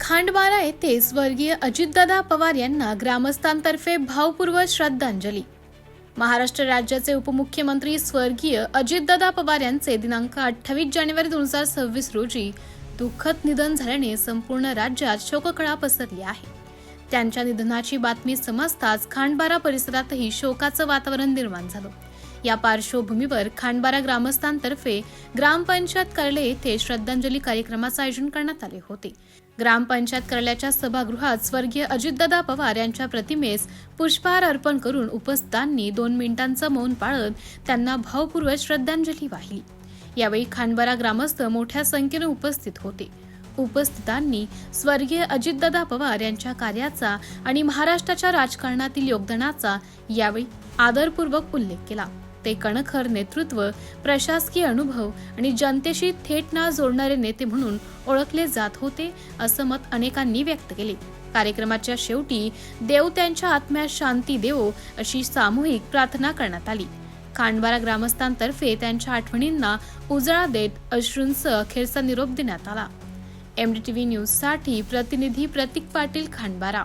खांडबारा येथे स्वर्गीय अजितदादा पवार यांना ग्रामस्थांतर्फे भावपूर्वक श्रद्धांजली। महाराष्ट्र राज्याचे उपमुख्यमंत्री स्वर्गीय अजितदादा पवार यांचे दिनांक 28 जानेवारी 2026 रोजी दुःखद निधन झाल्याने संपूर्ण राज्यात शोककळा पसरली आहे। त्यांच्या निधनाची बातमी समजताच खांडबारा परिसरातही शोकाचं वातावरण निर्माण झालं। या पार्श्वभूमीवर खांडबारा ग्रामस्थांतर्फे ग्रामपंचायत कार्यालय येथे श्रद्धांजली कार्यक्रमाचे आयोजन करण्यात आले होते। ग्रामपंचायत कार्यालयाच्या सभागृहात स्वर्गीय अजितदादा पवार यांच्या प्रतिमेस पुष्पहार अर्पण करून उपस्थितांनी 2 मिनिटांचं मौन पाळत त्यांना भावपूर्वक श्रद्धांजली वाहिली। यावेळी खांडबारा ग्रामस्थ मोठ्या संख्येने उपस्थित होते। उपस्थितांनी स्वर्गीय अजितदादा पवार यांच्या कार्याचा आणि महाराष्ट्राच्या राजकारणातील योगदानाचा यावेळी आदरपूर्वक उल्लेख केला। ते कणखर नेतृत्व, प्रशासकीय अनुभव आणि जनतेशी थेट नाळ जोडणारे नेते म्हणून ओळखले जात होते, असं मत अनेकांनी व्यक्त केले। कार्यक्रमाच्या शेवटी देव त्यांच्या आत्म्यास शांती देवो अशी सामूहिक प्रार्थना करण्यात आली। खांडबारा ग्रामस्थांतर्फे त्यांच्या आठवणींना उजाळा देत अश्रूंसह अखेरचा निरोप देण्यात आला। MDTV न्यूज साठी प्रतिनिधी प्रतीक पाटील, खांडबारा।